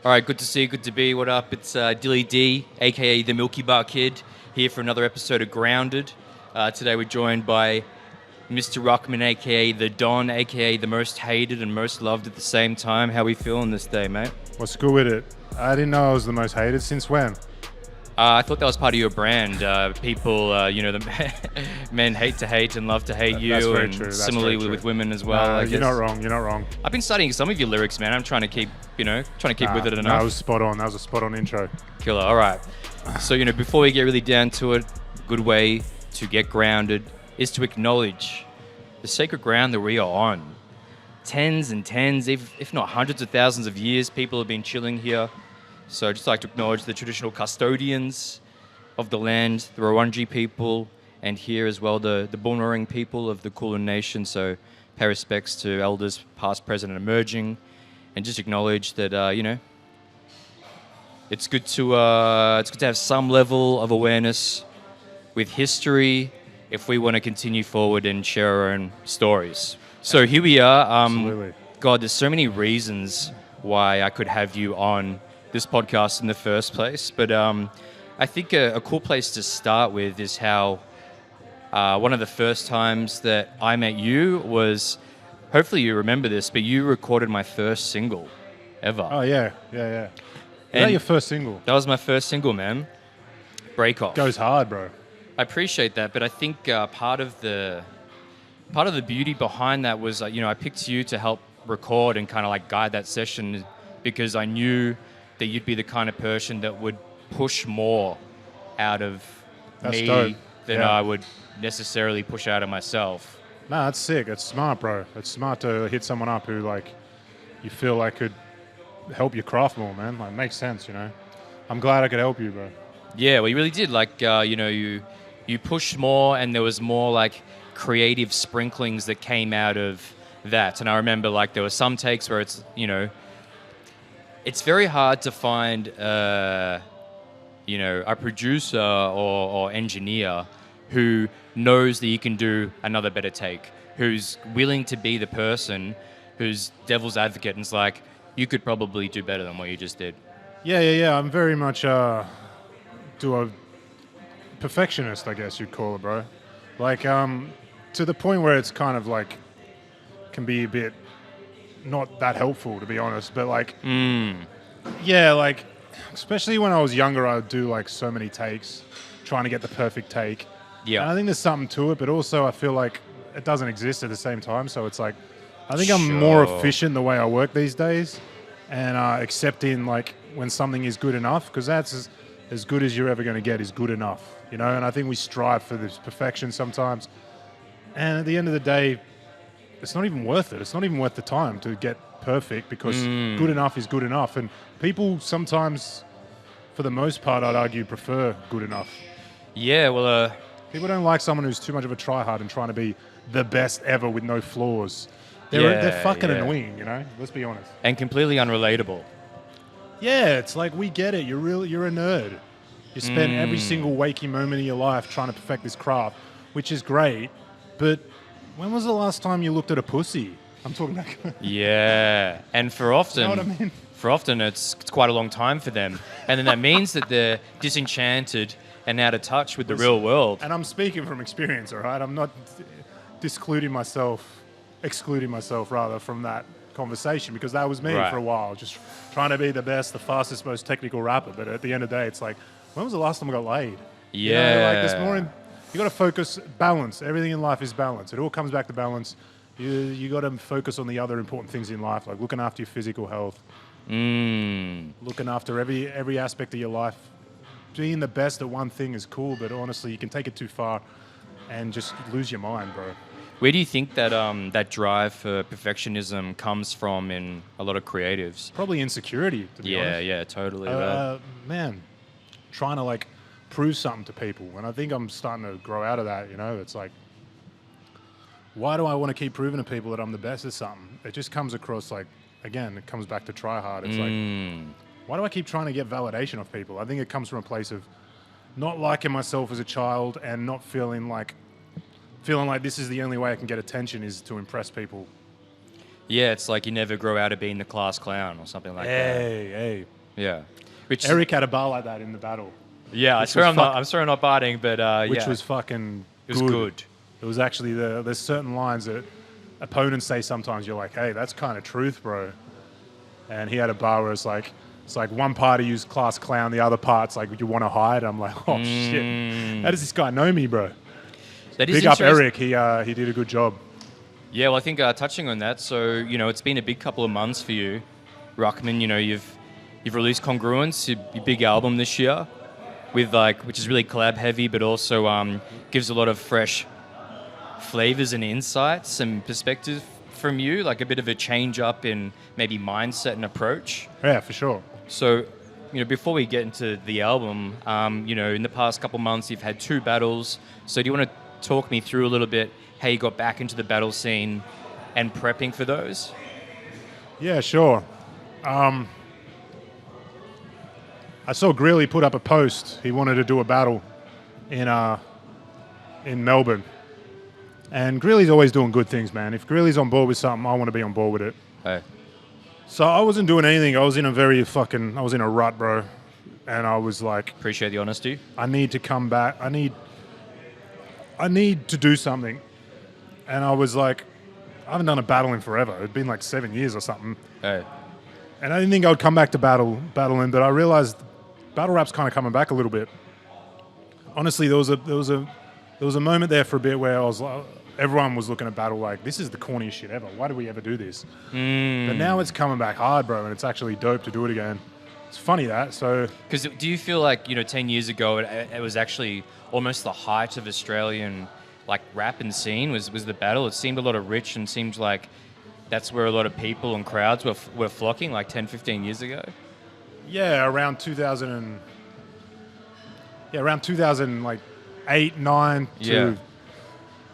All right, good to see you, good to be. What up? It's DillyDave, aka the Milky Bar Kid, here for another episode of Grounded. Today we're joined by Mr. Ruckman, aka the Don, aka the most hated and most loved at the same time. How we feeling this day, mate? What's good with it? I didn't know I was the most hated. Since when? I thought that was part of your brand. People, the men hate to hate and love to hate you, That's very and true. That's similarly very true. with women as well. You're not wrong. You're not wrong. I've been studying some of your lyrics, man. I'm trying to keep, with it enough. That was spot on. That was a spot on intro. Killer. All right. So, before we get really down to it, a good way to get grounded is to acknowledge the sacred ground that we are on. Tens and tens, if not hundreds of thousands of years, people have been chilling here. So I'd just like to acknowledge the traditional custodians of the land, the Rawandji people, and here as well the Bunurong people of the Kulin Nation. So pay respects to elders past, present, and emerging, and just acknowledge that it's good to have some level of awareness with history if we want to continue forward and share our own stories. So here we are. Absolutely. God, there's so many reasons why I could have you on this podcast in the first place, but I think a cool place to start with is how one of the first times that I met you was, hopefully you remember this, but you recorded my first single ever. Oh yeah. Is that your first single? That was my first single, man. Break Off. Goes hard, bro. I appreciate that, but I think part of the beauty behind that was, I picked you to help record and kind of like guide that session because I knew that you'd be the kind of person that would push more out of me dope. than Yeah. I would necessarily push out of myself. Nah, that's sick. It's smart, bro. It's smart to hit someone up who like you feel like could help your craft more, man. Like makes sense, I'm glad I could help you, bro. Yeah, well, you really did. Like, you pushed more, and there was more like creative sprinklings that came out of that. And I remember like there were some takes where it's, it's very hard to find, a producer or engineer who knows that you can do another better take, who's willing to be the person who's devil's advocate and is like, you could probably do better than what you just did. Yeah. I'm very much a perfectionist, I guess you'd call it, bro. Like, to the point where it's kind of like can be a bit not that helpful, to be honest. But like, yeah, like especially when I was younger, I would do like so many takes, trying to get the perfect take. Yeah, and I think there's something to it, but also I feel like it doesn't exist at the same time. So it's like, I think I'm more efficient the way I work these days, and accepting like when something is good enough, because that's as good as you're ever going to get is good enough, And I think we strive for this perfection sometimes, and at the end of the day, it's not even worth it. It's not even worth the time to get perfect because good enough is good enough, and people sometimes, for the most part, I'd argue, prefer good enough. Yeah, well, people don't like someone who's too much of a tryhard and trying to be the best ever with no flaws. They're fucking annoying, Let's be honest. And completely unrelatable. Yeah, it's like, we get it. You're a nerd. You spend every single waking moment of your life trying to perfect this craft, which is great. But when was the last time you looked at a pussy? I'm talking about. Yeah, and for often, You know what I mean? For often it's quite a long time for them, and then that means that they're disenchanted and out of touch with the real world. And I'm speaking from experience, all right? I'm not excluding myself rather from that conversation, because that was me for a while, just trying to be the best, the fastest, most technical rapper. But at the end of the day, it's like, when was the last time I got laid? Yeah. Like there's more. You got to focus, balance. Everything in life is balance. It all comes back to balance. You got to focus on the other important things in life, like looking after your physical health, looking after every aspect of your life. Being the best at one thing is cool, but honestly, you can take it too far and just lose your mind, bro. Where do you think that that drive for perfectionism comes from in a lot of creatives? Probably insecurity, to be honest. Yeah, totally. Man, trying to like prove something to people, and I think I'm starting to grow out of that. It's like, why do I want to keep proving to people that I'm the best at something? It just comes across like, again, it comes back to try hard. It's like, why do I keep trying to get validation of people? I think it comes from a place of not liking myself as a child and not feeling like this is the only way I can get attention is to impress people. Yeah, it's like you never grow out of being the class clown or something like that. Hey, Yeah. Which Eric had a bar like that in the battle, yeah, which I'm sorry I'm not biting, but which yeah. was fucking It was good. It was actually there's certain lines that opponents say sometimes you're like, hey, that's kind of truth, bro. And he had a bar where it's like one part he used class clown, the other part's like you want to hide. I'm like, oh shit, how does this guy know me, bro? That is Big up interesting. Eric, he did a good job. Yeah, well, I think touching on that, so it's been a big couple of months for you, Ruckman. You've released Congruence, your big album this year, with which is really collab heavy, but also gives a lot of fresh flavors and insights and perspective from you, like a bit of a change up in maybe mindset and approach. Yeah, for sure. So, before we get into the album, in the past couple months you've had 2 battles. So do you want to talk me through a little bit how you got back into the battle scene and prepping for those? Yeah, sure. I saw Greeley put up a post. He wanted to do a battle in Melbourne. And Greeley's always doing good things, man. If Greeley's on board with something, I want to be on board with it. Hey. So I wasn't doing anything. I was in a rut, bro. And I was like, Appreciate the honesty. I need to come back. I need to do something. And I was like, I haven't done a battle in forever. It'd been like 7 years or something. Hey. And I didn't think I would come back to battling, but I realized battle rap's kind of coming back a little bit. Honestly, there was a moment there for a bit where I was like, everyone was looking at battle like, this is the corniest shit ever. Why do we ever do this? But now it's coming back hard, bro, and it's actually dope to do it again. It's funny that, so... Because do you feel like, 10 years ago, it was actually almost the height of Australian, rap and scene was the battle? It seemed a lot of rich and seemed like that's where a lot of people and crowds were flocking, 10, 15 years ago? Yeah, around 2000 around 2008, 9 to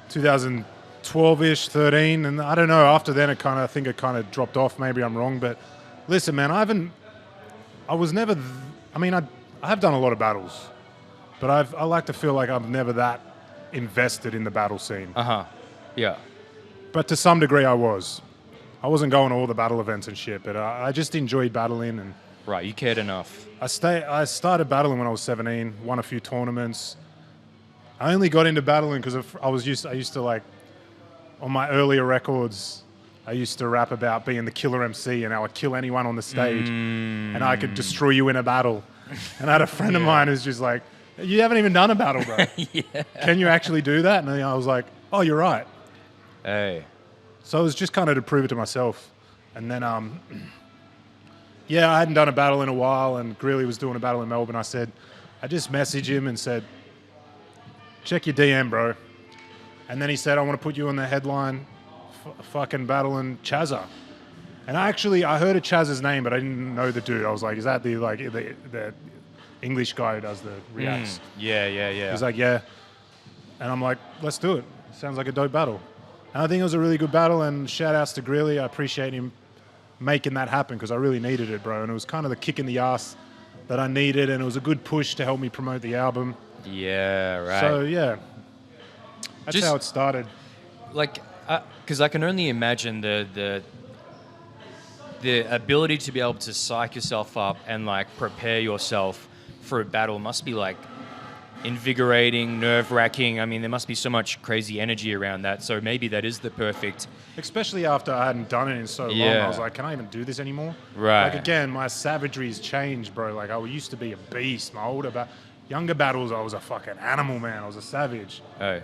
2012-ish, 13, and I don't know, after then I think it kind of dropped off. Maybe I'm wrong, but listen, man, I have done a lot of battles, but I like to feel like I'm never that invested in the battle scene. Yeah. But to some degree I wasn't going to all the battle events and shit, but I just enjoyed battling. And right, you cared enough. I started battling when I was 17, won a few tournaments. I only got into battling because I used to on my earlier records, I used to rap about being the killer MC and I would kill anyone on the stage and I could destroy you in a battle. And I had a friend of mine who's just like, you haven't even done a battle, bro. Can you actually do that? And I was like, oh, you're right. Hey. So it was just kind of to prove it to myself. And then, I hadn't done a battle in a while, and Greeley was doing a battle in Melbourne. I just messaged him and said, check your DM, bro. And then he said, I want to put you on the headline fucking battling Chazza. And I heard of Chazza's name, but I didn't know the dude. I was like, is that the English guy who does the reacts? Yeah. He's like, yeah. And I'm like, let's do it. Sounds like a dope battle. And I think it was a really good battle, and shout outs to Greeley. I appreciate him making that happen because I really needed it, bro. And it was kind of the kick in the ass that I needed, and it was a good push to help me promote the album. Yeah, right. So, yeah. That's how it started. Because I can only imagine the ability to be able to psych yourself up and prepare yourself for a battle must be invigorating, nerve-wracking. I mean, there must be so much crazy energy around that. So maybe that is the perfect... Especially after I hadn't done it in so long. I was like, can I even do this anymore? Right. Again, my savagery's changed, bro. I used to be a beast. My younger battles, I was a fucking animal, man. I was a savage. Oh.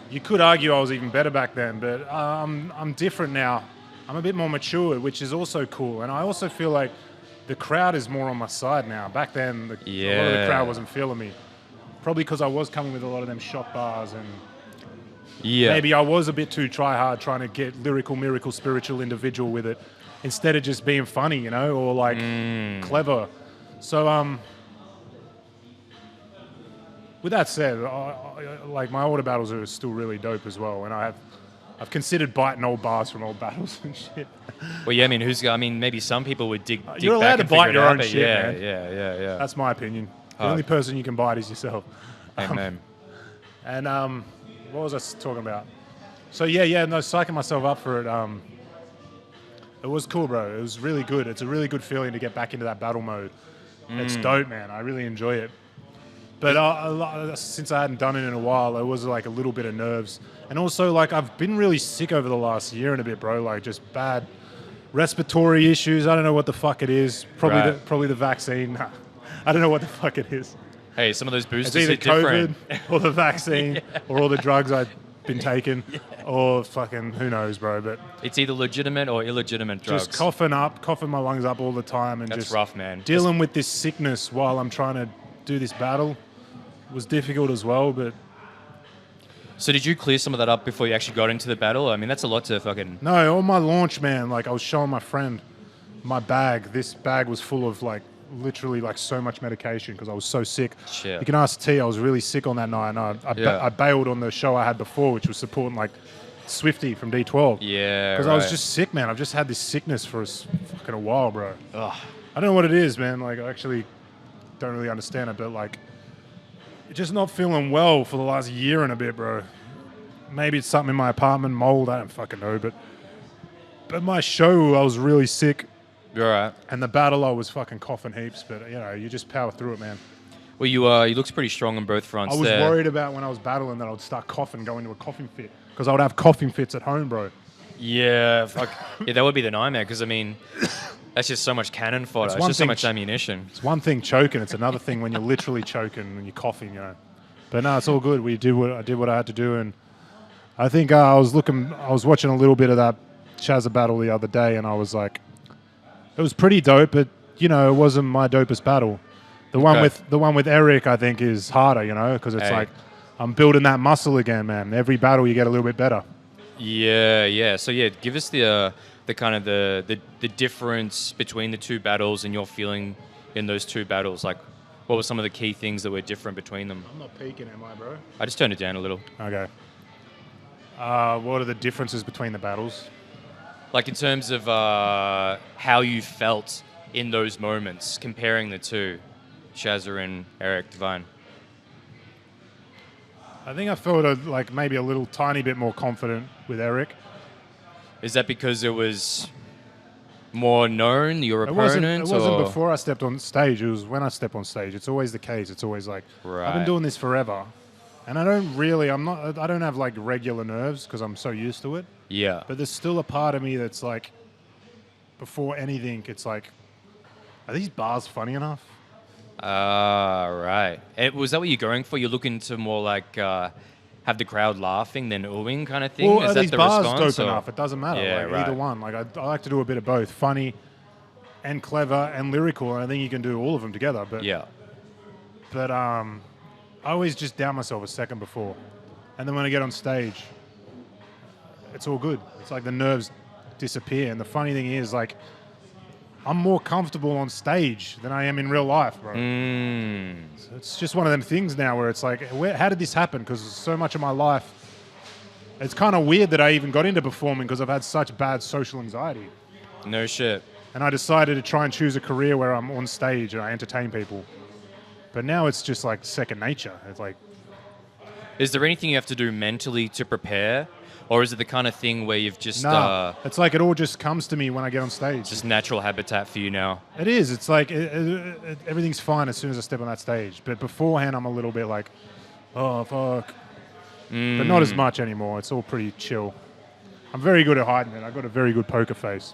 You could argue I was even better back then, but I'm different now. I'm a bit more mature, which is also cool. And I also feel like the crowd is more on my side now. Back then, a lot of the crowd wasn't feeling me. Probably because I was coming with a lot of them shot bars, and maybe I was a bit too try-hard trying to get lyrical, miracle, spiritual, individual with it instead of just being funny, or clever. So, with that said, my older battles are still really dope as well, and I've considered biting old bars from old battles and shit. Well, yeah, maybe some people would dig You're allowed back to and bite figure your it own out, shit, man. Yeah. That's my opinion. The only person you can bite is yourself. Amen. And what was I talking about? So psyching myself up for it. It was cool, bro. It was really good. It's a really good feeling to get back into that battle mode. It's dope, man. I really enjoy it. But since I hadn't done it in a while, it was like a little bit of nerves. And also, like, I've been really sick over the last year and a bit, bro. Like, just bad respiratory issues. I don't know what the fuck it is. Probably the vaccine. I don't know what the fuck it is. Hey, some of those It's boosters either are different. COVID or the vaccine or all the drugs I've been taking or fucking who knows, bro. But It's either legitimate or illegitimate drugs. just coughing my lungs up all the time and That's just rough, man. dealing with this sickness while I'm trying to do this battle was difficult as well. But So did you clear some of that up before you actually got into the battle? I mean, that's a lot to fucking... no, on my launch, man, like I was showing my friend my bag. This bag was full of like literally like so much medication because I was so sick. Shit. You can ask T, I was really sick on that night and I bailed on the show I had before, which was supporting like Swifty from D12. Yeah, Because I was just sick, man. I've just had this sickness for fucking a while, bro. Ugh. I don't know what it is, man. Like, I actually don't really understand it, but like, just not feeling well for the last year and a bit, bro. Maybe it's something in my apartment, mold, I don't fucking know, but my show, I was really sick. You're all right. And the battle, I was fucking coughing heaps, but you know, you just power through it, man. Well, you looked pretty strong on both fronts. I was there. worried about when I was battling that I would start coughing, go into a coughing fit, because I would have coughing fits at home, bro. Yeah, fuck. Yeah, that would be the nightmare because I mean, that's just so much cannon fodder. It's just so much ammunition. It's one thing choking; it's another thing when you're literally choking when you're coughing, you know. But no, it's all good. I did what I had to do, and I think I was watching a little bit of that Chazza battle the other day, and I was like, it was pretty dope, but you know, it wasn't my dopest battle. The one with Eric, I think, is harder, you know, because it's like I'm building that muscle again, man. Every battle you get a little bit better. Yeah. So yeah, give us the kind of the difference between the two battles and your feeling in those two battles. Like, what were some of the key things that were different between them? I'm not peeking, am I, bro? I just turned it down a little. Okay. What are the differences between the battles? Like in terms of how you felt in those moments, comparing the two, Shazza and Eric Divine. I think I felt like maybe a little tiny bit more confident with Eric. Is that because it was more known, your It opponent? wasn't or? before I stepped on stage. It was when I step on stage. It's always the case. It's always like, I've been doing this forever. And I don't have like regular nerves because I'm so used to it. Yeah. But there's still a part of me that's like, before anything, it's like, are these bars funny enough? Right. And was that what you're going for? You're looking to more like have the crowd laughing than oohing kind of thing? Well, Is are that these the bars response? dope or- enough? It doesn't matter. Yeah, like, right. either one. Like I like to do a bit of both, funny and clever and lyrical. And I think you can do all of them together. But Yeah. But I always just down myself a second before, and then when I get on stage, it's all good. It's like the nerves disappear. And the funny thing is, like, I'm more comfortable on stage than I am in real life, bro. So it's just one of them things now where it's like, how did this happen? Because so much of my life, it's kind of weird that I even got into performing because I've had such bad social anxiety. No shit. And I decided to try and choose a career where I'm on stage and I entertain people. But now it's just like second nature. It's like, Is there anything you have to do mentally to prepare? Or is it the kind of thing where you've just... it's like it all just comes to me when I get on stage. just natural habitat for you now? It is. It's like everything's fine as soon as I step on that stage. But beforehand, I'm a little bit like, oh, fuck. But not as much anymore. It's all pretty chill. I'm very good at hiding it. I've got a very good poker face.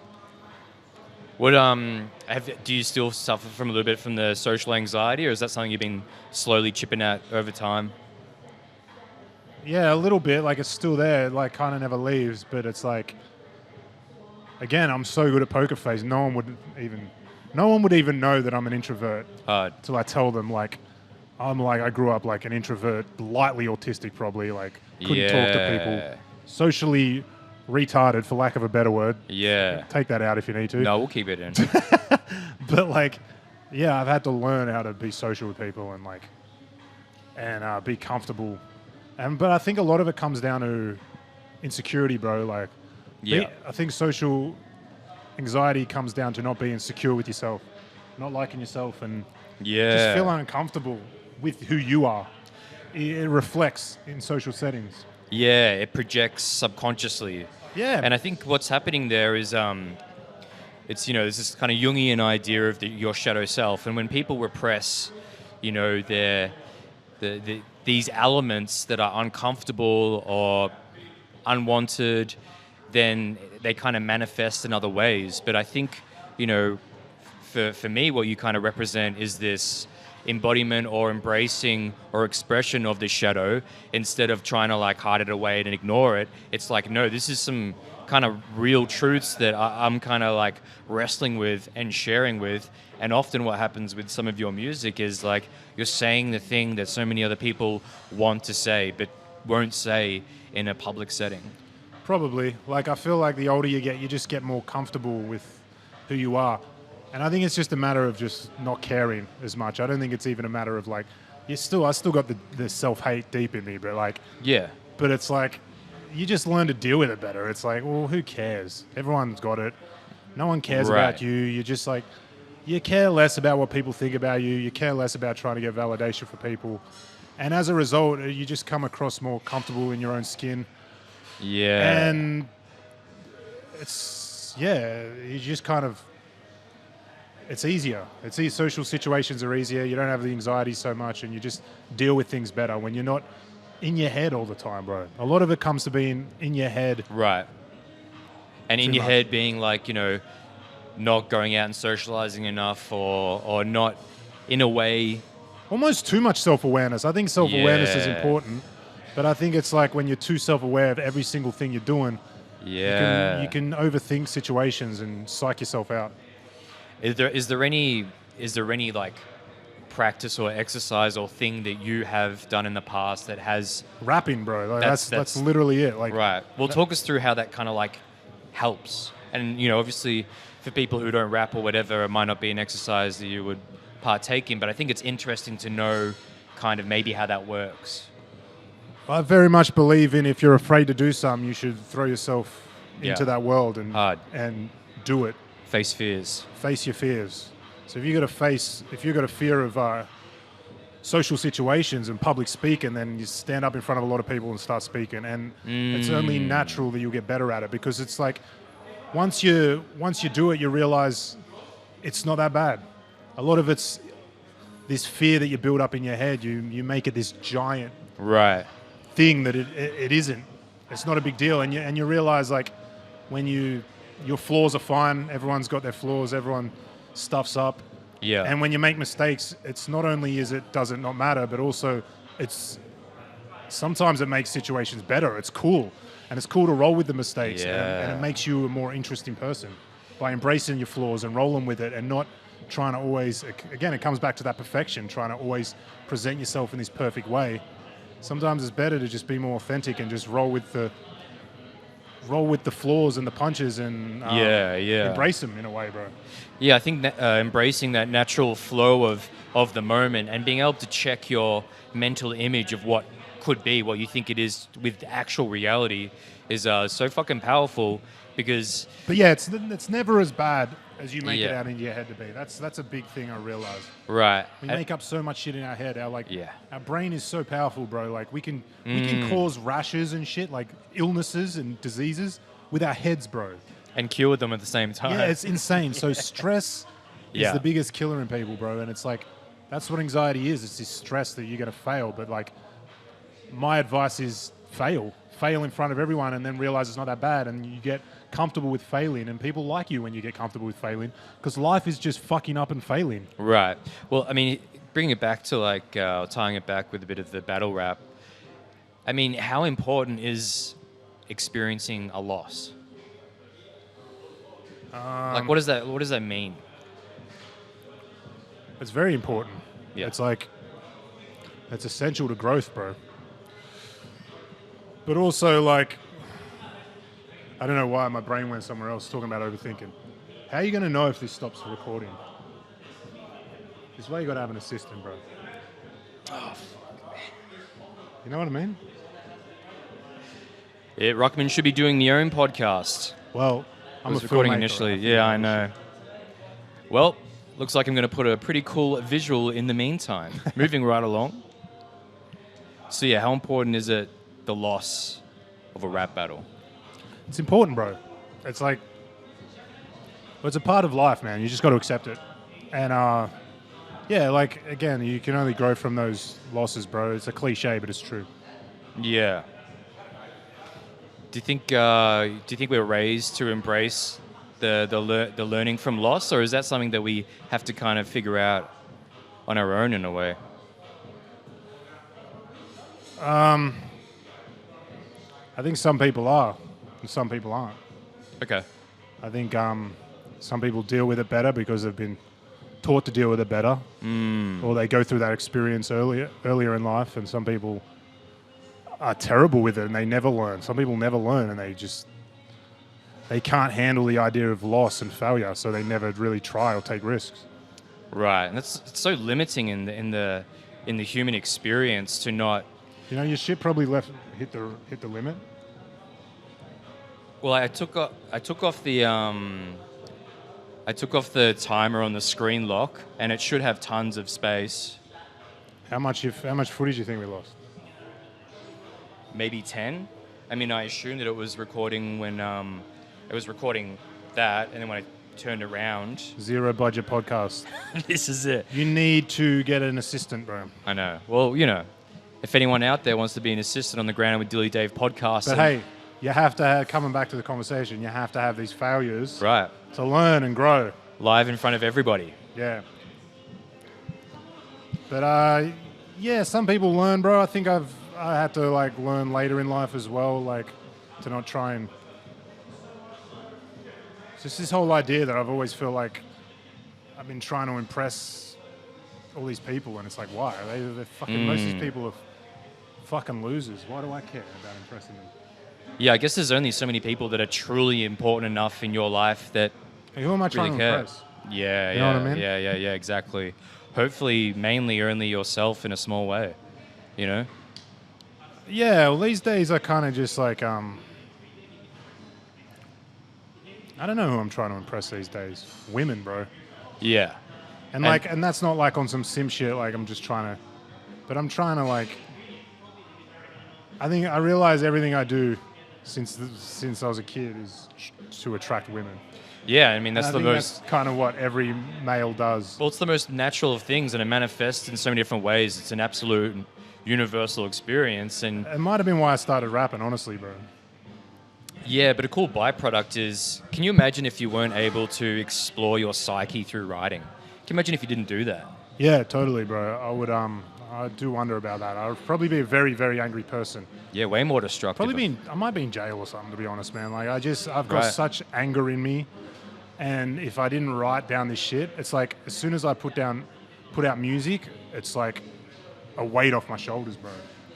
What do you still suffer from a little bit from the social anxiety, or is that something you've been slowly chipping at over time? Yeah, a little bit. Like, it's still there. It, like, kind of never leaves. But it's like, again, I'm so good at poker face. No one would even know that I'm an introvert till I tell them, like, I grew up like an introvert, lightly autistic probably, like couldn't talk to people, socially retarded for lack of a better word. Yeah. Take that out if you need to. No, we'll keep it in. But like, yeah, I've had to learn how to be social with people and like, and be comfortable. But I think a lot of it comes down to insecurity, bro. Like, Yeah. I think social anxiety comes down to not being secure with yourself, not liking yourself, and just feeling uncomfortable with who you are. It reflects in social settings. Yeah, it projects subconsciously. Yeah. And I think what's happening there is it's, there's this kind of Jungian idea of your shadow self. And when people repress, these elements that are uncomfortable or unwanted, then they kind of manifest in other ways. But I think, for me, what you kind of represent is this embodiment or embracing or expression of the shadow instead of trying to like hide it away and ignore it. It's like, no, this is some kind of real truths that I'm kind of like wrestling with and sharing with. And often what happens with some of your music is like you're saying the thing that so many other people want to say but won't say in a public setting. Probably. Like, I feel like the older you get, you just get more comfortable with who you are. And I think it's just a matter of just not caring as much. I don't think it's even a matter of like, I still got the self-hate deep in me, but like, yeah. But it's like, you just learn to deal with it better. It's like, well, who cares? Everyone's got it. No one cares about you. You're just like, you care less about what people think about you. You care less about trying to get validation for people. And as a result, you just come across more comfortable in your own skin. Yeah. And you just kind of, it's easier. Social situations are easier. You don't have the anxiety so much and you just deal with things better when you're not in your head all the time, bro. A lot of it comes to being in your head. Right. And in your head being like, not going out and socializing enough or not in a way. Almost too much self-awareness. I think self-awareness is important, but I think it's like when you're too self-aware of every single thing you're doing, you can overthink situations and psych yourself out. Is there any like practice or exercise or thing that you have done in the past that has rapping, bro? Like that's literally it. Like, right. Well, talk us through how that kind of like helps. And obviously, for people who don't rap or whatever, it might not be an exercise that you would partake in. But I think it's interesting to know kind of maybe how that works. I very much believe in if you're afraid to do something, you should throw yourself into that world and do it. Face fears. Face your fears. So if you've got a fear of social situations and public speaking, then you stand up in front of a lot of people and start speaking. And it's only natural that you'll get better at it because it's like once you do it, you realize it's not that bad. A lot of it's this fear that you build up in your head. You make it this giant thing that it isn't. It's not a big deal. And you realize like when your flaws are fine. Everyone's got their flaws. Everyone stuffs up. Yeah. And when you make mistakes, it's not only does it not matter, but also sometimes it makes situations better. It's cool. And it's cool to roll with the mistakes. Yeah. And it makes you a more interesting person by embracing your flaws and rolling with it and not trying to always, again, it comes back to that perfection, trying to always present yourself in this perfect way. Sometimes it's better to just be more authentic and just roll with the flaws and the punches and embrace them in a way, bro. Yeah, I think embracing that natural flow of the moment and being able to check your mental image of what could be, what you think it is with actual reality is so fucking powerful because... But yeah, it's never as bad as you make it out in your head to be. That's a big thing I realize. Right. We make up so much shit in our head. Our brain is so powerful, bro. Like we can cause rashes and shit, like illnesses and diseases with our heads, bro. And cure them at the same time. Yeah, it's insane. So stress is the biggest killer in people, bro. And it's like, that's what anxiety is. It's this stress that you're going to fail. But like, my advice is fail in front of everyone and then realize it's not that bad. And you get comfortable with failing. And people like you when you get comfortable with failing because life is just fucking up and failing. Right. Well, I mean, bringing it back to like, tying it back with a bit of the battle rap. I mean, how important is experiencing a loss? Like, what does that mean? It's very important. Yeah. It's like, it's essential to growth, bro. But also, like, I don't know why my brain went somewhere else talking about overthinking. How are you going to know if this stops recording? This is why you got to have an assistant, bro. Oh, fuck. You know what I mean? Yeah, Ruckman should be doing their own podcast. Well, I was recording initially. Yeah, I know. Well, looks like I'm going to put a pretty cool visual in the meantime. Moving right along. So yeah, how important is it, the loss of a rap battle? It's important, bro. It's like But it's a part of life, man. You just got to accept it. And yeah, like again, you can only grow from those losses, bro. It's a cliche, but it's true. Yeah. Do you think we're raised to embrace the learning from loss, or is that something that we have to kind of figure out on our own in a way? I think some people are, and some people aren't. Okay. I think some people deal with it better because they've been taught to deal with it better, or they go through that experience earlier in life, and some people are terrible with it and they never learn. Some people never learn and they can't handle the idea of loss and failure, so they never really try or take risks. Right, and it's so limiting in the human experience to not. You know, your shit probably hit the limit. Well, I took off the timer on the screen lock, and it should have tons of space. How much footage do you think we lost? Maybe 10. I mean, I assumed that it was recording when it was recording that, and then when I turned around, Zero budget podcast. This is it. You need to get an assistant, bro. I know. Well, you know, if anyone out there wants to be an assistant on the ground with DillyDave podcast, But hey, you have to have, coming back to the conversation, you have to have these failures right, to learn and grow. live in front of everybody. Yeah. But yeah, some people learn, bro. I think I had to like learn later in life as well, like to not try and. It's just this whole idea that I've always felt like I've been trying to impress all these people, and it's like, why? They're fucking. Most of these people are fucking losers. Why do I care about impressing them? Yeah, I guess there's only so many people that are truly important enough in your life that Hey, who am I trying really to care. impress? Yeah, You know what I mean? Yeah, exactly. Hopefully, mainly only yourself in a small way, you know? Yeah, well, these days I kind of just like, I don't know who I'm trying to impress these days. Women, bro. Yeah. And like, and that's not like on some sim shit, like I'm just trying to, but I'm trying to like, I think I realize everything I do since I was a kid is to attract women. Yeah, I mean, that's And I the think most... that's kind of what every male does. Well, it's the most natural of things, and it manifests in so many different ways. It's an absolute universal experience, and It might have been why I started rapping, honestly, bro. yeah, but a cool byproduct is, can you imagine if you weren't able to explore your psyche through writing? Can you imagine if you didn't do that? Yeah, totally, bro. I do wonder about that. I would probably be a very, very angry person. Yeah, way more destructive. I might be in jail or something, to be honest, man. Like, I've got Right. such anger in me, and if I didn't write down this shit, it's like as soon as I put out music, it's like a weight off my shoulders, bro.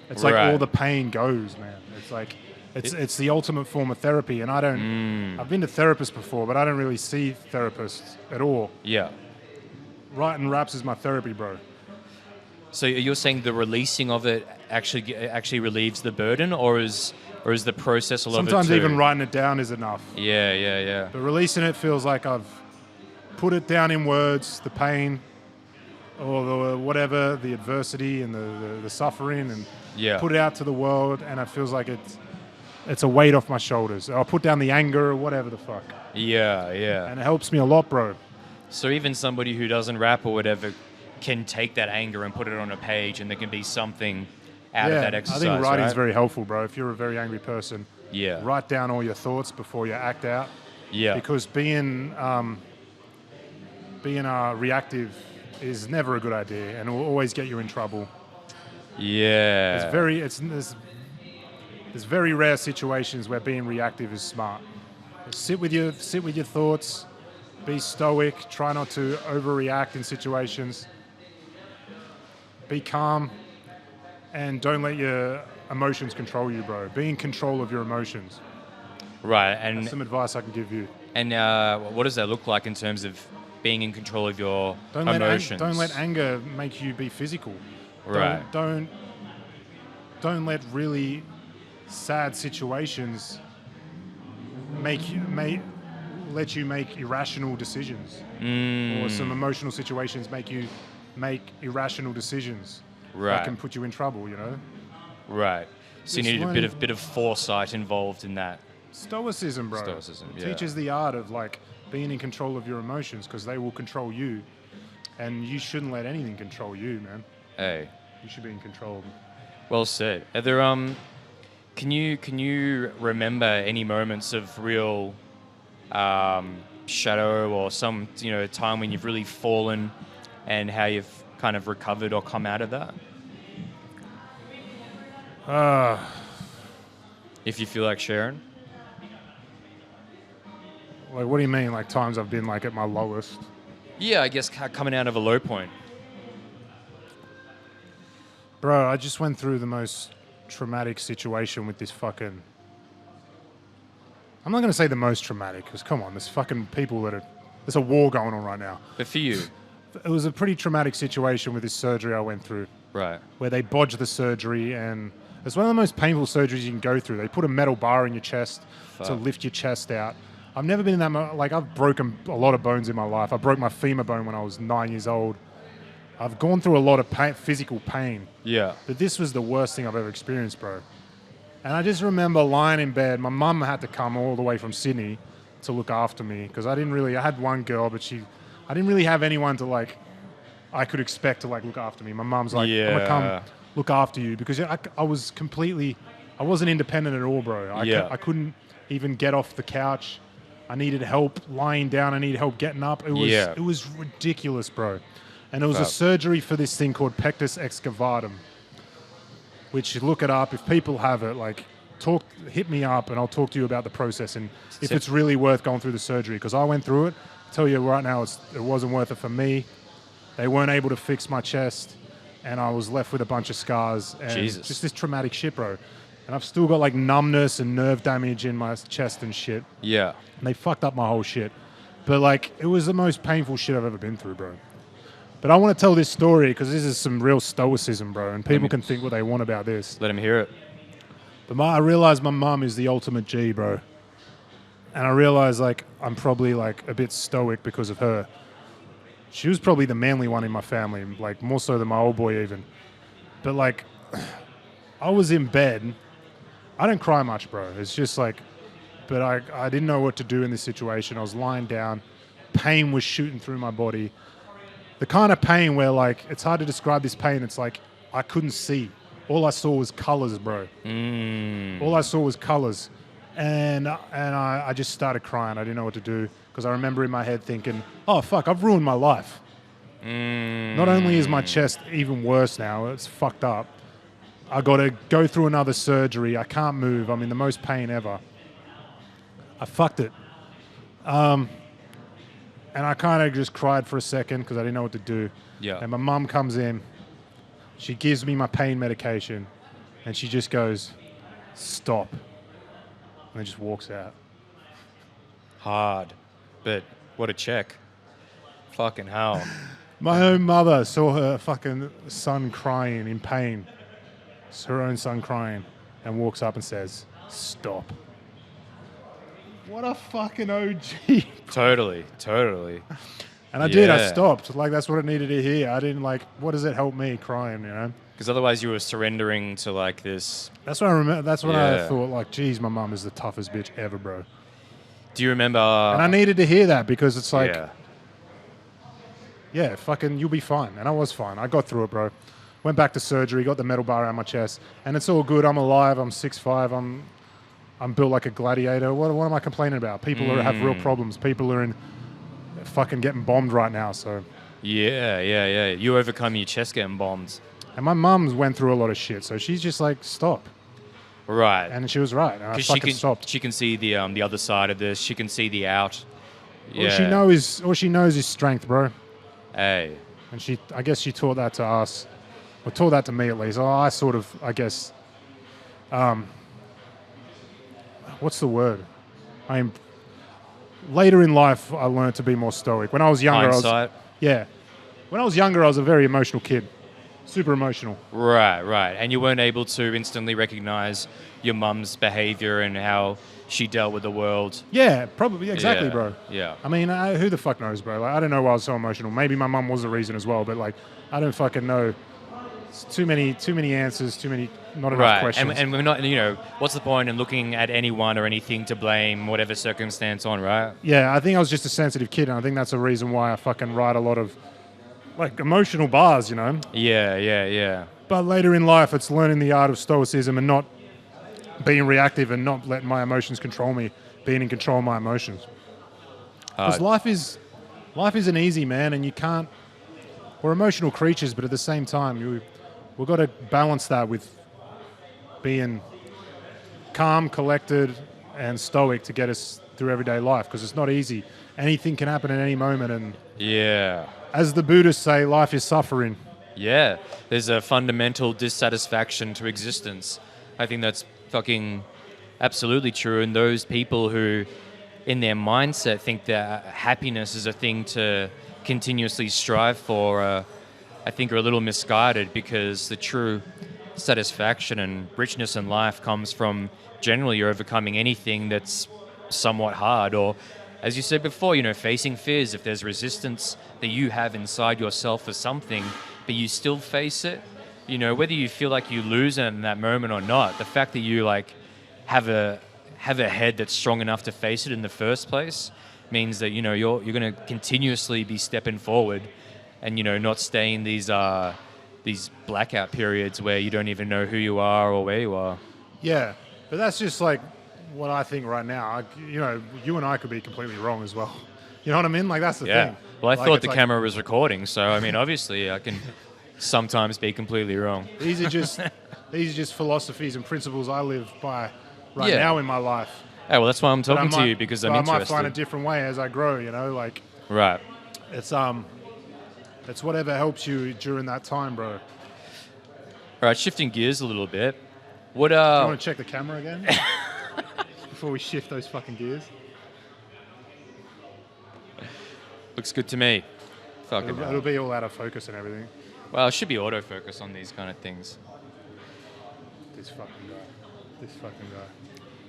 It's like Right. all the pain goes, man. It's like it's the ultimate form of therapy, and I've been to therapists before, but I don't really see therapists at all. Yeah. Writing raps is my therapy, bro. So you're saying the releasing of it actually relieves the burden, or is the process a lot of it Sometimes too? even writing it down is enough. Yeah. But releasing it feels like I've put it down in words, the pain, or the whatever, the adversity and the suffering, and Yeah. put it out to the world, and it feels like it's a weight off my shoulders. I'll put down the anger or whatever the fuck. Yeah. And it helps me a lot, bro. So even somebody who doesn't rap or whatever can take that anger and put it on a page, and there can be something out of that exercise. I think writing's right? very helpful, bro. If you're a very angry person, Yeah. write down all your thoughts before you act out. Yeah. Because being reactive is never a good idea, and it will always get you in trouble. Yeah. There's very rare situations where being reactive is smart. Sit with your thoughts, be stoic, try not to overreact in situations. Be calm, and don't let your emotions control you, bro. Be in control of your emotions. Right. That's And some advice I can give you. what does that look like in terms of being in control of your Don't emotions? let anger make you be physical. Right. Don't let really sad situations let you make irrational decisions, or some emotional situations make you make irrational decisions Right. that can put you in trouble. You know, Right. So you Just need a learning- bit of foresight involved in that. stoicism, bro. Stoicism, It yeah. teaches the art of like being in control of your emotions because they will control you, and you shouldn't let anything control you, man. Hey, You should be in control. well said. Are there can you remember any moments of real shadow or some time when you've really fallen and how you've kind of recovered or come out of that? If you feel like sharing. Like, what do you mean? Like times I've been like at my lowest? Yeah, I guess coming out of a low point. Bro, I just went through the most traumatic situation with this fucking... I'm not going to say the most traumatic, because come on, there's fucking people that are... There's a war going on right now. But for you, It was a pretty traumatic situation with this surgery I went through, right? where they bodged the surgery, and it's one of the most painful surgeries you can go through. They put a metal bar in your chest to lift your chest out. I've never been in that... Like, I've broken a lot of bones in my life. I broke my femur bone when I was 9 years old. I've gone through a lot of pain, physical pain. Yeah. But this was the worst thing I've ever experienced, bro. And I just remember lying in bed. My mum had to come all the way from Sydney to look after me because I had one girl, but I didn't really have anyone to like, I could expect to like look after me. My mum's like, I'm gonna come look after you because I wasn't independent at all, bro. I couldn't even get off the couch. I needed help lying down. I needed help getting up. It was ridiculous, bro. And it was a surgery for this thing called pectus excavatum, which, look it up. If people have it, like, hit me up and I'll talk to you about the process and if it's really worth going through the surgery. Because I went through it. I tell you right now, it wasn't worth it for me. They weren't able to fix my chest and I was left with a bunch of scars and just this traumatic shit, bro. And I've still got like numbness and nerve damage in my chest and shit. Yeah. And they fucked up my whole shit. But like, it was the most painful shit I've ever been through, bro. But I want to tell this story because this is some real stoicism, bro. And people can think what they want about this. Let them hear it. But I realize my mum is the ultimate G, bro. And I realize like I'm probably like a bit stoic because of her. She was probably the manly one in my family, like more so than my old boy even. But like, I was in bed. I don't cry much, bro. It's just like, but I didn't know what to do in this situation. I was lying down. Pain was shooting through my body. The kind of pain where, like, it's hard to describe this pain. It's like I couldn't see. All I saw was colors, bro. All I saw was colors. And I just started crying. I didn't know what to do because I remember in my head thinking, oh, fuck, I've ruined my life. Not only is my chest even worse now, it's fucked up. I got to go through another surgery. I can't move. I'm in the most pain ever. I fucked it. And I kind of just cried for a second because I didn't know what to do. Yeah. And my mum comes in. She gives me my pain medication. And she just goes, stop. And then just walks out. Hard. But what a check. Fucking hell. My own mother saw her fucking son crying in pain. It's her own son crying. And walks up and says, stop. What a fucking OG. Totally. And I did. I stopped. Like, that's what I needed to hear. I didn't like, what does it help me crying, you know? Because otherwise you were surrendering to like this. That's what I remember. That's what I thought. Like, geez, my mum is the toughest bitch ever, bro. Do you remember? And I needed to hear that because it's like, yeah, fucking, you'll be fine. And I was fine. I got through it, bro. Went back to surgery, got the metal bar out of my chest, and it's all good. I'm alive. I'm 6'5". I'm built like a gladiator. What am I complaining about? People have real problems. People are in fucking getting bombed right now. So yeah. You overcome your chest getting bombed. And my mum's went through a lot of shit, so she's just like, stop. Right. And she was right. And I fucking stopped. She can see the other side of this. She can see the out. Yeah. All she knows is strength, bro. Hey. And I guess she taught that to us. Or taught that to me at least. I sort of, I guess, what's the word? Later in life, I learned to be more stoic. When I was younger, Hindsight. When I was younger, I was a very emotional kid. Super emotional. Right. And you weren't able to instantly recognize your mum's behavior and how she dealt with the world. Yeah, probably. Exactly, bro. Yeah. I mean, who the fuck knows, bro? Like, I don't know why I was so emotional. Maybe my mum was the reason as well, but like, I don't fucking know. It's too many answers, not enough questions. And we're not, you know, what's the point in looking at anyone or anything to blame whatever circumstance on, right? Yeah, I think I was just a sensitive kid, and I think that's a reason why I fucking write a lot of like emotional bars, you know. Yeah. But later in life, it's learning the art of stoicism and not being reactive and not letting my emotions control me, being in control of my emotions. Because life isn't easy, man, and you can't. We're emotional creatures, but at the same time, we've got to balance that with being calm, collected, and stoic to get us through everyday life. Because it's not easy. Anything can happen at any moment, and as the Buddhists say, life is suffering. Yeah, there's a fundamental dissatisfaction to existence. I think that's fucking absolutely true. And those people who, in their mindset, think that happiness is a thing to continuously strive for, I think are a little misguided, because the true satisfaction and richness in life comes from generally overcoming anything that's somewhat hard, or, as you said before, you know, facing fears. If there's resistance that you have inside yourself for something, but you still face it, you know, whether you feel like you lose in that moment or not, the fact that you like have a head that's strong enough to face it in the first place means that, you know, you're going to continuously be stepping forward, and, you know, not stay in these blackout periods where you don't even know who you are or where you are. Yeah, but that's just like what I think right now. You know, you and I could be completely wrong as well. You know what I mean? Like, that's the thing. Well, I like, thought the camera was recording, so I mean, obviously, I can sometimes be completely wrong. These are just philosophies and principles I live by right now in my life. Yeah, well, that's why I'm talking to you, because I'm interested. I might find a different way as I grow. You know, like it's whatever helps you during that time, bro. All right, shifting gears a little bit. What? Do you want to check the camera again before we shift those fucking gears? Looks good to me. It'll be all out of focus and everything. Well, it should be autofocus on these kind of things. This fucking guy.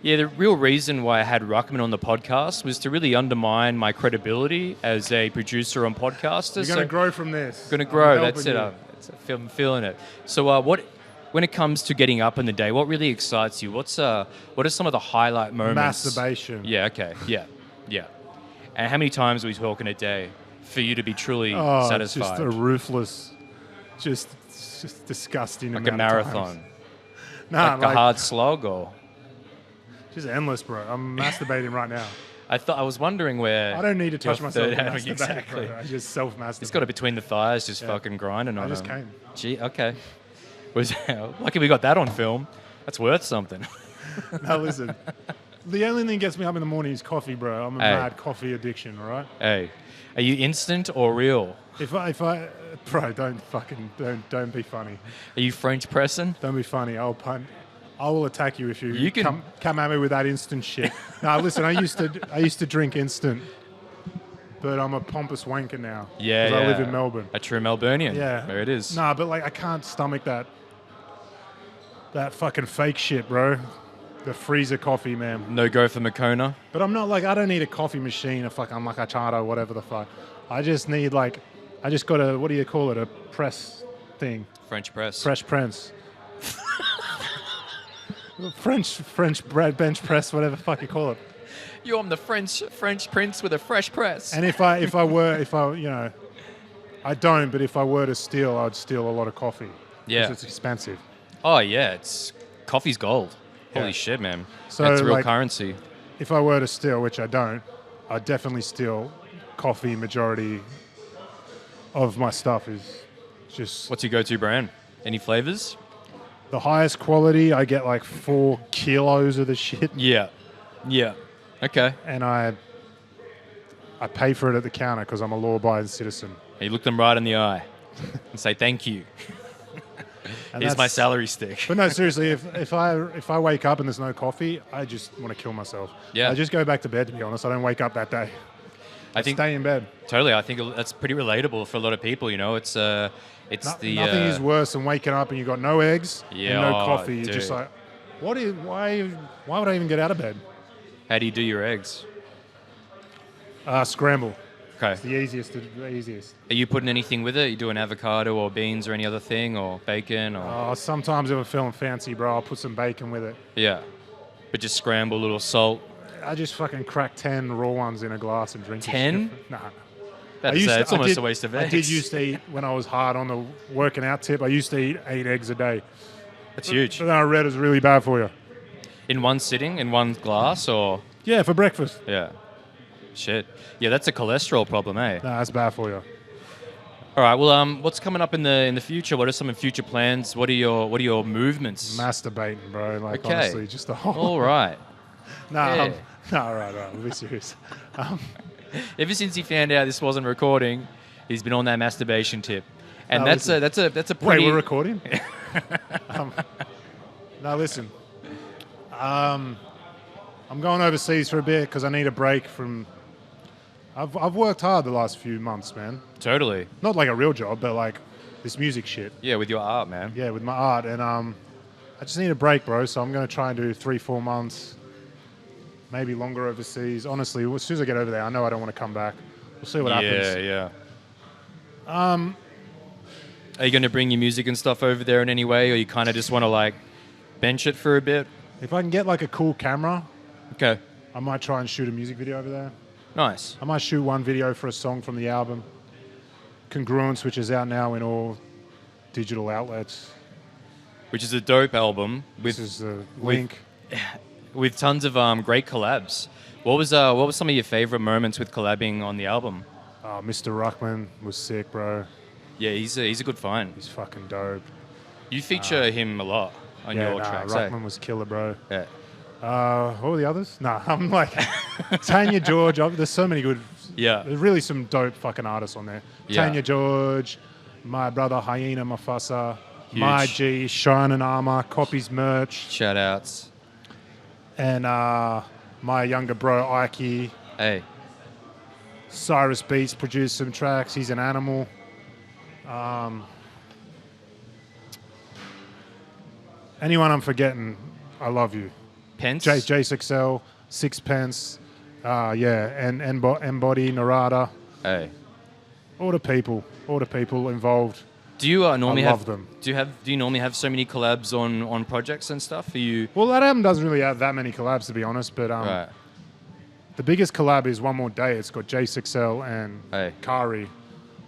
Yeah, the real reason why I had Ruckman on the podcast was to really undermine my credibility as a producer on podcasters. You're going to grow from this. Going to grow, that's it. I'm feeling it. So when it comes to getting up in the day, what really excites you? What are some of the highlight moments? Masturbation. Yeah, okay. Yeah. And how many times are we talking a day for you to be truly satisfied? It's just a ruthless, just disgusting like amount a marathon. Of times. Like a hard slog, or just endless, bro. I'm masturbating right now. I was wondering where. I don't need to touch myself. Exactly. Bro. I just self-masturbate. It's got it between the thighs, just fucking grinding on it. I just came. Gee, okay. Lucky we got that on film. That's worth something. Now listen. The only thing that gets me up in the morning is coffee, bro. I'm a mad coffee addiction, all right? Hey, are you instant or real? If I, bro, don't be funny. Are you French pressing? Don't be funny. I will attack you if you come at me with that instant shit. No, listen, I used to drink instant, but I'm a pompous wanker now. Yeah, I live in Melbourne. A true Melburnian. Yeah, there it is. Nah, but like I can't stomach that fucking fake shit, bro. The freezer coffee, man. No go for Makona. But I'm not like, I don't need a coffee machine, a fucking macchiato, whatever the fuck. I just need got a, what do you call it? A press thing. French press. Fresh press. French bread bench press, whatever the fuck you call it. I'm the French prince with a fresh press. And if I you know, I don't, but if I were to steal, I'd steal a lot of coffee. Yeah. Because it's expensive. Oh yeah, coffee's gold. Holy shit, man. So, that's real like, currency. If I were to steal, which I don't, I'd definitely steal coffee. Majority of my stuff is just... What's your go-to brand? Any flavors? The highest quality, I get like 4 kilos of the shit. Yeah. Okay. And I pay for it at the counter because I'm a law-abiding citizen. And you look them right in the eye and say, thank you. Here's my salary stick. But no, seriously, if I wake up and there's no coffee, I just want to kill myself. Yeah. I just go back to bed, to be honest. I don't wake up that day. I think stay in bed. Totally. I think that's pretty relatable for a lot of people, you know. Nothing is worse than waking up and you've got no eggs and no coffee. You're dude. just like, why would I even get out of bed? How do you do your eggs? Scramble. Okay. It's the easiest. Are you putting anything with it? You doing avocado or beans or any other thing or bacon or? Sometimes if I'm feeling fancy, bro, I'll put some bacon with it. Yeah. But just scramble a little salt. I just fucking crack 10 raw ones in a glass and drink 10? Nah. It's almost a waste of eggs. I did used to eat, when I was hard on the working out tip, I used to eat 8 eggs a day. That's huge. But then I read it was really bad for you. In one sitting, in one glass, or? Yeah, for breakfast. Yeah. Shit. Yeah, that's a cholesterol problem, eh? Nah, that's bad for you. All right. Well, what's coming up in the future? What are some future plans? What are your movements? Masturbating, bro. Like, Okay. honestly, just the whole... All right. Nah, Yeah. all right. We'll be serious. Ever since he found out this wasn't recording, he's been on that masturbation tip, and No, that's a Wait, pretty. we're recording? Now listen. I'm going overseas for a bit because I need a break from... I've worked hard the last few months, man. Totally. Not like a real job, but like this music shit. Yeah, with your art, man. Yeah, with my art. And I just need a break, bro. So I'm going to try and do 3-4 months, maybe longer overseas. Honestly, as soon as I get over there, I know I don't want to come back. We'll see what happens. Yeah. Are you going to bring your music and stuff over there in any way, or you kind of just want to like bench it for a bit? If I can get like a cool camera, Okay. I might try and shoot a music video over there. Nice. I might shoot one video for a song from the album, Congruence, which is out now in all digital outlets. Which is a dope album This is the link. with tons of great collabs. What was some of your favorite moments with collabing on the album? Mr. Ruckman was sick, bro. Yeah, he's a good find. He's fucking dope. You feature him a lot on your tracks. Ruckman was killer, bro. Yeah. What were the others? Nah, I'm like Tanya George. There's so many good. Yeah. There's really some dope fucking artists on there. Yeah. Tanya George, my brother Hyena Mufasa, Huge. My G, Shine and Armor, Copies Merch, Shout outs. and my younger bro Ike. Hey. Cyrus Beats produced some tracks. He's an animal. Anyone I'm forgetting, I love you. Pence. J6L, Sixpence, and Embody, Narada, Hey. all the people involved. Do you normally I love have them. Do you normally have so many collabs on projects and stuff? Are you Well, that album doesn't really have that many collabs, to be honest, but right? the biggest collab is One More Day. It's got J6L and Hey. Kari,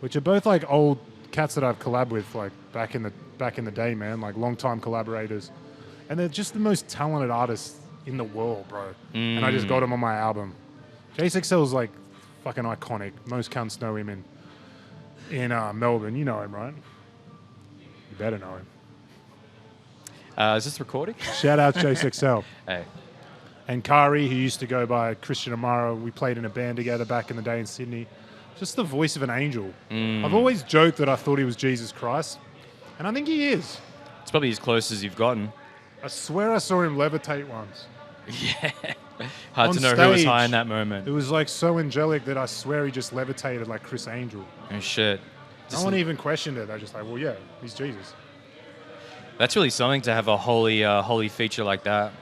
which are both like old cats that I've collabed with, like back in the day, man, like long-time collaborators. And they're just the most talented artists in the world, bro. And I just got them on my album. J6L is like fucking iconic. Most cunts know him in Melbourne. You know him, right? You better know him. Is this recording? Shout out J6L. Hey. And Kari, who used to go by Christian Amaro. We played in a band together back in the day in Sydney. Just the voice of an angel. I've always joked that I thought he was Jesus Christ. And I think he is. It's probably as close as you've gotten. I swear I saw him levitate once. Yeah. Hard On to know who was stage. high in that moment. It was like so angelic that I swear he just levitated like Chris Angel. Oh shit. No one even questioned it. They're just like, well, yeah, he's Jesus. That's really something to have a holy feature like that.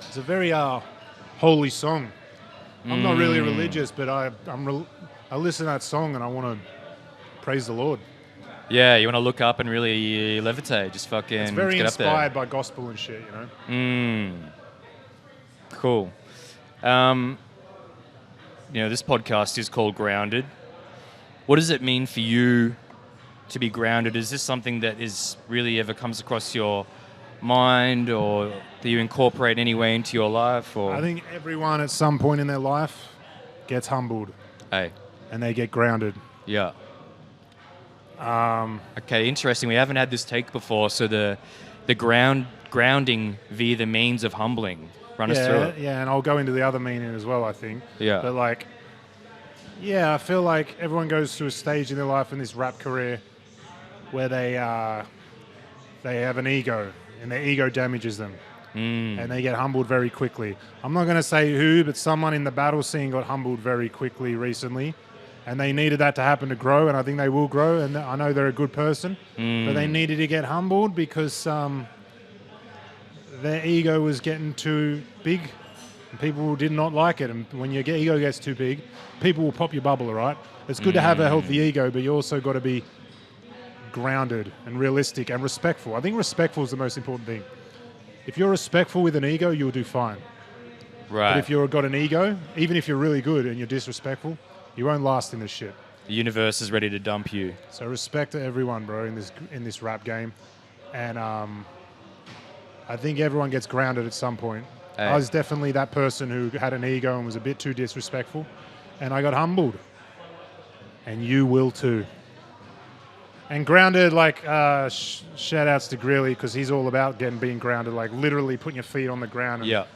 It's a very holy song. I'm not really religious, but I listen to that song and I want to praise the Lord. Yeah, you want to look up and really levitate. Just fucking It's very get up there. inspired by gospel and shit, you know? Cool. This podcast is called Grounded. What does it mean for you to be grounded? Is this something that is really ever comes across your mind, or that you incorporate anyway into your life? Or I think everyone at some point in their life gets humbled hey, and they get grounded. yeah. Okay, interesting. We haven't had this take before. So the grounding via the means of humbling. Run us through it. Yeah, and I'll go into the other meaning as well, I think. Yeah. But like, yeah, I feel like everyone goes through a stage in their life in this rap career where they have an ego and their ego damages them. And they get humbled very quickly. I'm not going to say who, but someone in the battle scene got humbled very quickly recently. And they needed that to happen to grow, and I think they will grow. And I know they're a good person, but they needed to get humbled because their ego was getting too big And people did not like it. And when your ego gets too big, people will pop your bubble, all right? It's good to have a healthy ego, but you also got to be grounded and realistic and respectful. I think respectful is the most important thing. If you're respectful with an ego, you'll do fine. Right. But if you've got an ego, even if you're really good and you're disrespectful, you won't last in this shit. The universe is ready to dump you. So respect to everyone, bro, in this rap game. And I think everyone gets grounded at some point. Hey. I was definitely that person who had an ego and was a bit too disrespectful. And I got humbled. And you will too. And grounded, like, shout outs to Greeley, because he's all about being grounded, like literally putting your feet on the ground and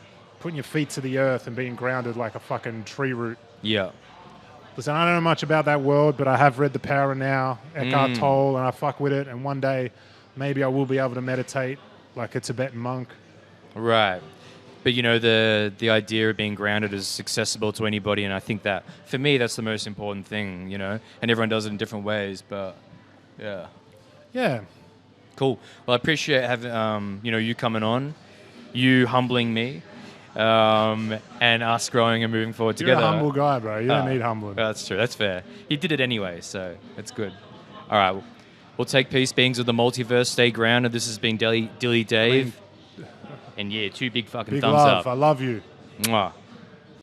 putting your feet to the earth and being grounded like a fucking tree root. Yeah. Listen, I don't know much about that world, but I have read The Power of Now, Eckhart Tolle, and I fuck with it. And one day, maybe I will be able to meditate like a Tibetan monk. Right. But, you know, the idea of being grounded is accessible to anybody, and I think that, for me, that's the most important thing, you know? And everyone does it in different ways, but... Yeah. Yeah. Cool. Well, I appreciate having you coming on, you humbling me, and us growing and moving forward together. You're a humble guy, bro. You don't need humbling. That's true. That's fair. You did it anyway, so that's good. All right. We'll take peace, beings of the multiverse. Stay grounded. This has been DillyDave. And yeah, 2 big fucking Big thumbs love. up. I love you. Mwah.